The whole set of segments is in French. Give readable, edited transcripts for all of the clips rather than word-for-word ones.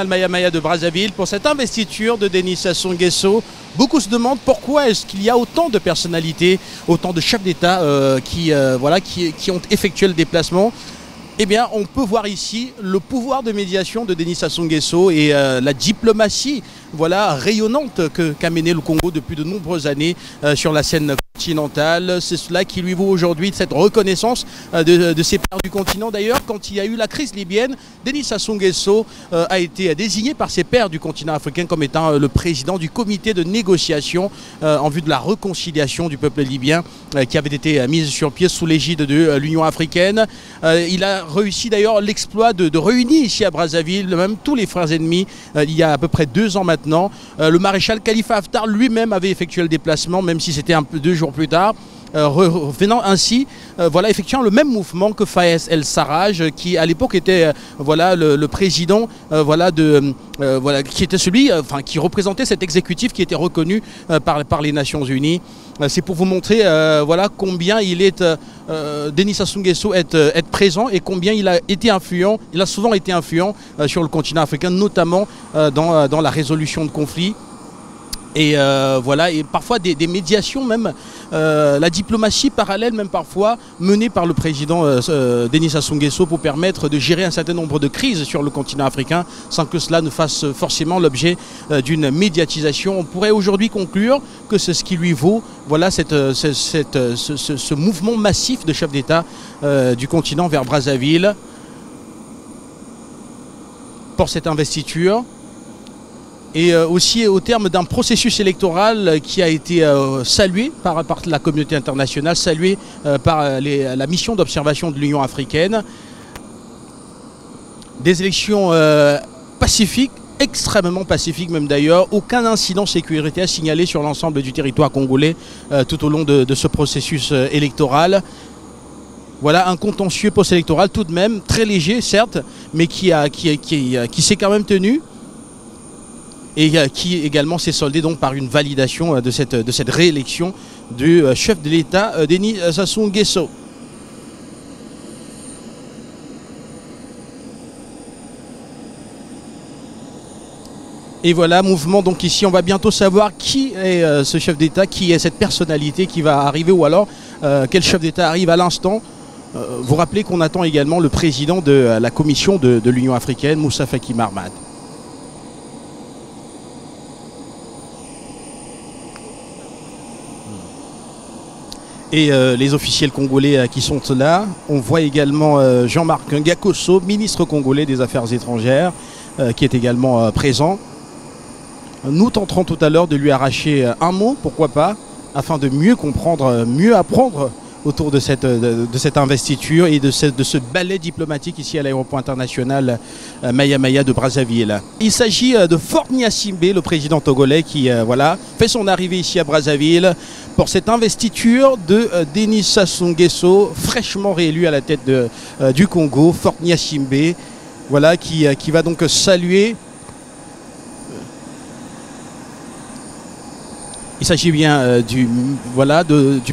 Maya Maya de Brazzaville pour cette investiture de Denis Sassou Nguesso. Beaucoup se demandent pourquoi est-ce qu'il y a autant de personnalités, autant de chefs d'État qui ont effectué le déplacement. Eh bien, on peut voir ici le pouvoir de médiation de Denis Sassou Nguesso et la diplomatie rayonnante qu'a menée le Congo depuis de nombreuses années sur la scène continentale. C'est cela qui lui vaut aujourd'hui cette reconnaissance de ses pairs du continent. D'ailleurs, quand il y a eu la crise libyenne, Denis Sassou Nguesso a été désigné par ses pairs du continent africain comme étant le président du comité de négociation en vue de la réconciliation du peuple libyen qui avait été mise sur pied sous l'égide de l'Union africaine. Il a réussi d'ailleurs l'exploit de réunir ici à Brazzaville même tous les frères ennemis il y a à peu près 2 ans maintenant. Le maréchal Khalifa Haftar lui-même avait effectué le déplacement, même si c'était 2 jours plus tard, revenant ainsi, effectuant le même mouvement que Fayez El-Sarraj, qui à l'époque était le président qui était celui qui représentait cet exécutif qui était reconnu par les Nations Unies. C'est pour vous montrer combien il est Denis Sassou Nguesso être présent et combien il a été influent. Il a souvent été influent sur le continent africain, notamment dans la résolution de conflits. Et et parfois des médiations même, la diplomatie parallèle même parfois menée par le président Denis Sassou Nguesso pour permettre de gérer un certain nombre de crises sur le continent africain sans que cela ne fasse forcément l'objet d'une médiatisation. On pourrait aujourd'hui conclure que c'est ce qui lui vaut ce mouvement massif de chefs d'État du continent vers Brazzaville pour cette investiture. Et aussi au terme d'un processus électoral qui a été salué par la communauté internationale, salué par la mission d'observation de l'Union africaine. Des élections pacifiques, extrêmement pacifiques même d'ailleurs. Aucun incident sécuritaire signalé sur l'ensemble du territoire congolais tout au long de ce processus électoral. Voilà un contentieux post-électoral tout de même, très léger certes, mais qui s'est quand même tenu. Et qui également s'est soldé donc par une validation de cette réélection du chef de l'État, Denis Sassou Nguesso. Et voilà, mouvement donc ici, on va bientôt savoir qui est ce chef d'État, qui est cette personnalité qui va arriver, ou alors quel chef d'État arrive à l'instant. Vous rappelez qu'on attend également le président de la commission de l'Union africaine, Moussa Faki Mahamat. Et les officiels congolais qui sont là. On voit également Jean-Marc Ngakosso, ministre congolais des Affaires étrangères, qui est également présent. Nous tenterons tout à l'heure de lui arracher un mot, pourquoi pas, afin de mieux comprendre, mieux apprendre autour de cette investiture et de ce ballet diplomatique ici à l'aéroport international Maya Maya de Brazzaville. Il s'agit de Faure Gnassingbé, le président togolais qui fait son arrivée ici à Brazzaville pour cette investiture de Denis Sassou Nguesso, fraîchement réélu à la tête du Congo. Faure Gnassingbé, qui va donc saluer. Il s'agit bien du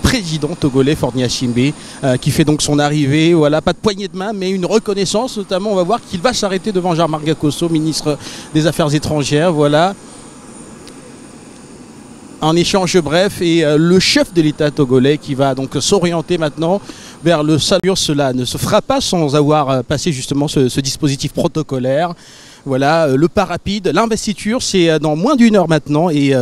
président togolais Faure Gnassingbé qui fait donc son arrivée. Pas de poignée de main, mais une reconnaissance. Notamment, on va voir qu'il va s'arrêter devant Jean-Marc Ngakosso, ministre des Affaires étrangères. Un échange bref et le chef de l'État togolais qui va donc s'orienter maintenant vers le salut. Cela ne se fera pas sans avoir passé justement ce dispositif protocolaire. Le pas rapide, l'investiture, c'est dans moins d'1 heure maintenant et